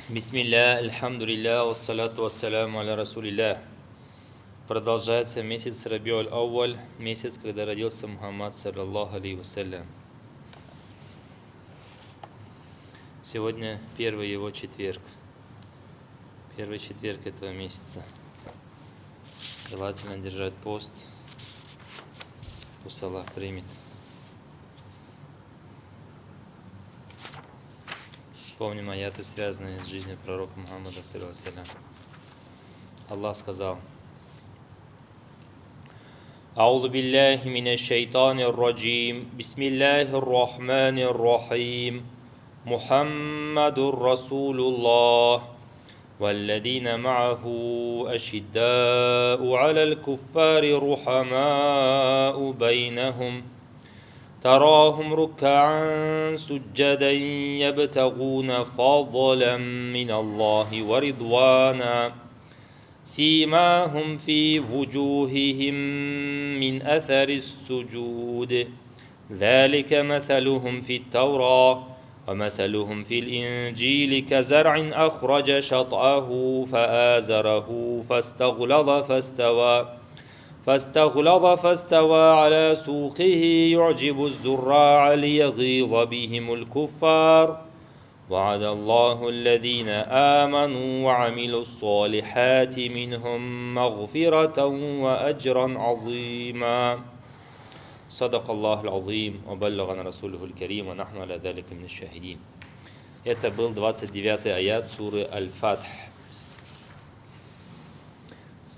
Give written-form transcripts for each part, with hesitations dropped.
Бисмилля, альхамдулилля, вассаляту вассаляму аля расулилля. Продолжается месяц Рабиуль Ауаль, месяц, когда родился Мухаммад, саллаллаху алейхи вассалям. Сегодня первый его четверг. Первый четверг этого месяца. Желательно держать пост. Пусть Аллах примет. Помним аяты, связанные с жизнью пророка Мухаммада, саллаллаху алейхи вассалям. Аллах сказал: أعوذ بالله من الشيطان الرجيم بسم الله الرحمن الرحيم محمد رسول الله والذين معه أشداء على الكفار رحماء بينهم تراهم ركعا سجدا يبتغون فضلا من الله ورضوانا سيماهم في وجوههم من أثر السجود ذلك مثلهم في التوراة ومثلهم في الإنجيل كزرع أخرج شطأه فآزره فاستغلظ على سوقه يعجب الزراع ليغيظ بهم الكفار وعد الله الذين آمنوا وعملوا الصالحات منهم مغفرة وأجرا عظيما صدق الله العظيم وبلغنا رسوله الكريم ونحن على ذلك من الشاهدين. Это был 29-й аят суры Аль-Фатх.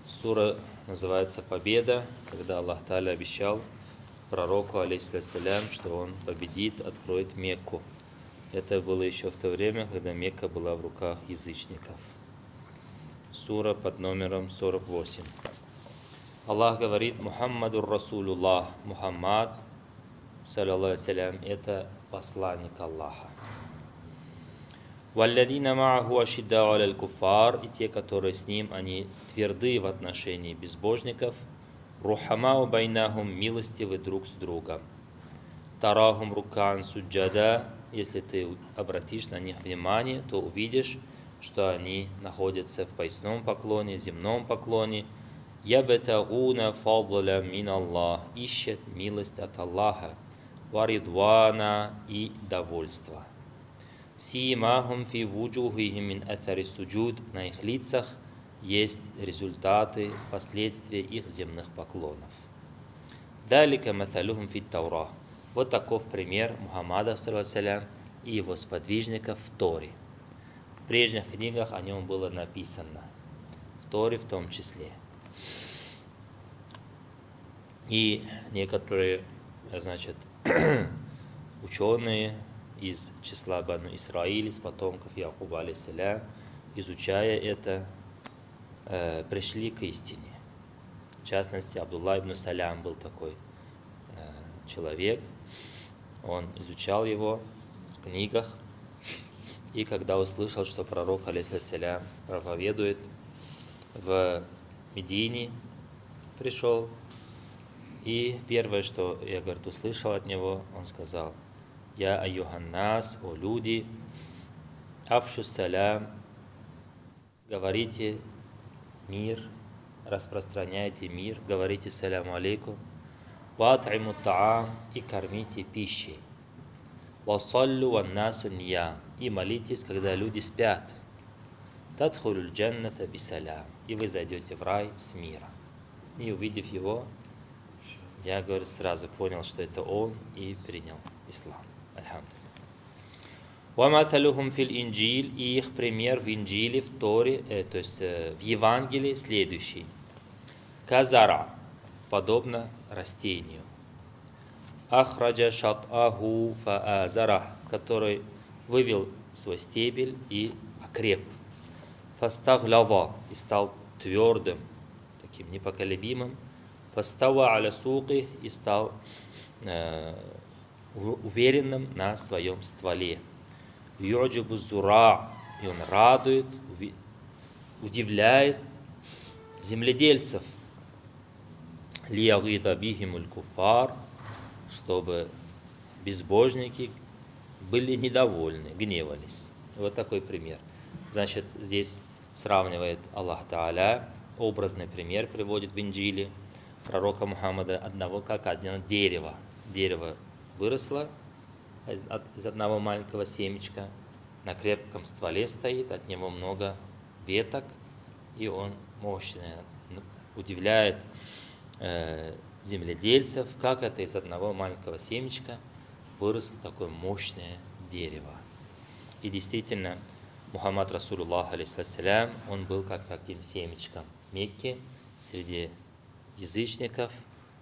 Сура называется «Победа», когда Аллах Та'аля обещал пророку, алейхиссалям, что он победит, откроет Мекку. Это было еще в то время, когда Мекка была в руках язычников. Сура под номером 48. Аллах говорит: Мухаммадур Расулуллах. Мухаммад, саллаллаху алейхи, это посланник Аллаха. Валладина мааху ашиддау аля аль-куффар, и те, которые с ним, они тверды в отношении безбожников. Рухамау байнахум, милостивы друг с другом. Тарахум рукан суджада, если ты обратишь на них внимание, то увидишь, что они находятся в поясном поклоне, земном поклоне. Ябтагуна фадла мин Аллах, ищет милость от Аллаха. Варидвана, и довольство. Симахум фи вуджухихим мин атари суджуд, на их лицах есть результаты, последствия их земных поклонов. Далика маталюхум фи Таура. Вот таков пример Мухаммада, саллаллаху алейхи, и его сподвижников в Торе. В прежних книгах о нем было написано, в Торе в том числе. И некоторые, ученые из числа Бану Исраиль, из потомков Якуба, алейхиссалям, изучая это, пришли к истине. В частности, Абдулла ибн Салям был такой человек. Он изучал его в книгах, и когда услышал, что пророк, алейхиссалям, проповедует в Медине, пришел, и первое, что я, услышал от него, он сказал: «Я айюханнас, о люди, афшус салям, говорите мир, распространяйте мир, говорите саляму алейкум, ват'иму та'ам, и кормите пищей, вассаллю ваннасу ниям, и молитесь, когда люди спят, тадхулюль джанната бисалям, и вы зайдете в рай с миром». И увидев его, я, сразу понял, что это он, и принял ислам. Альхамдулилля. وَمَثَلُهُمْ فِي الْإِنْجِيلِ, и их пример в Инджиле, в Торе, то есть в Евангелии, следующий. Казара, подобно растению. Ахраджа шат'аху фаазарах, который вывел свой стебель и окреп. Фастаглава, и стал твердым, таким непоколебимым. Фастава аля суки, и стал уверенным на своем стволе. Юджибу зура, и он радует, удивляет земледельцев. Лиягида бихимуль куфар, чтобы безбожники были недовольны, гневались. Вот такой пример. Значит, здесь сравнивает Аллах Тааля, образный пример приводит в Инджиле пророка Мухаммада, как одно дерево. Дерево выросло из одного маленького семечка, на крепком стволе стоит, от него много веток, и он мощный. Удивляет земледельцев, как это из одного маленького семечка выросло такое мощное дерево. И действительно, Мухаммад Расулуллах, алейхиссалям, он был как таким семечком в Мекке, среди язычников,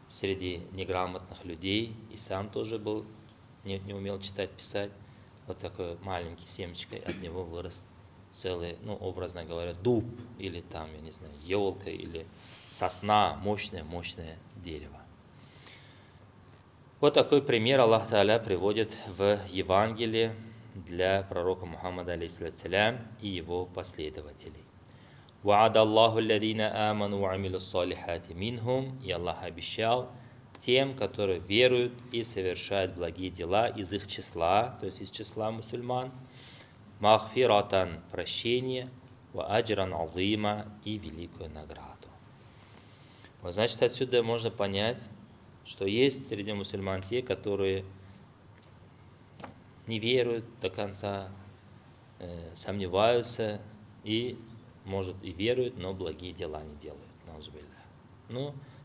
среди неграмотных людей, и сам тоже был, не умел читать, писать. Вот такое маленькое семечко, от него вырос целый, образно говоря, дуб, или там, я не знаю, елка, или сосна, мощное дерево. Вот такой пример Аллах Тааля приводит в Евангелии для пророка Мухаммада, алейхиссалям, и его последователей. وَعَدَ اللَّهُ الَّذِينَ آمَنُوا وَعَمِلُوا الصَّالِحَاتِ مِنْهُمْ. И Аллах обещал тем, которые веруют и совершают благие дела из их числа, то есть из числа мусульман, махфиратан, прощение, ва аджран азима, и великую награду. Вот, значит, отсюда можно понять, что есть среди мусульман те, которые не веруют до конца, сомневаются и, может, и веруют, но благие дела не делают.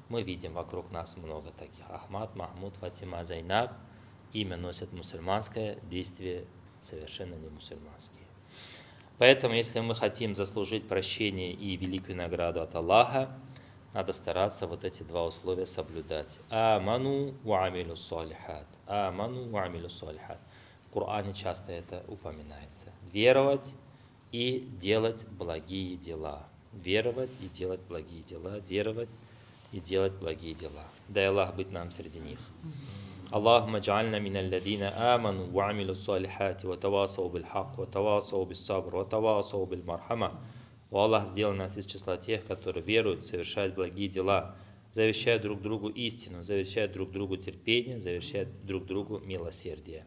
Мы видим вокруг нас много таких. Ахмад, Махмуд, Фатима, Зайнаб. Имя носят мусульманское, действия совершенно не мусульманские. Поэтому, если мы хотим заслужить прощение и великую награду от Аллаха, надо стараться вот эти два условия соблюдать. Аману ва амилу салихат. Аману ва амилу салихат. В Коране часто это упоминается. Веровать и делать благие дела. Веровать и делать благие дела. Веровать и делать благие дела. Дай Аллах быть нам среди них. Аллахумма джа'альна миналладина аману ва амилу салихати ва тавасау бил хак, ва тавасау бис сабр, ва тавасау бил мархама. О Аллах, сделай нас из числа тех, которые веруют, совершают благие дела, завещают друг другу истину, завещают друг другу терпение, завещают друг другу милосердие.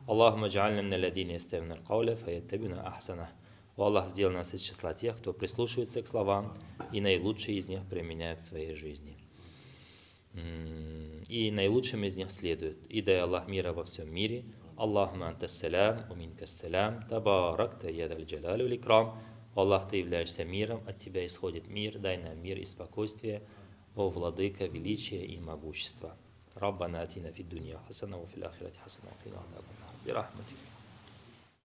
Аллахумма джа'альна миналладина ястами'уна аль-кауля фаяттаби'уна ахсана. О Аллах, сделай нас из числа тех, кто прислушивается к словам и наилучшие из них применяет в своей жизни. И наилучшим из них следует. И дай Аллах мира во всем мире. Аллахума антассалям, уминкассалям, табаракта ядаль джалалю ликрам. Аллах, ты являешься миром, от тебя исходит мир, дай нам мир и спокойствие, о владыка величия и могущества. Раббана атина фид дунья хасана ва фил ахирати хасана ва кина азабан нар. Бирахматик.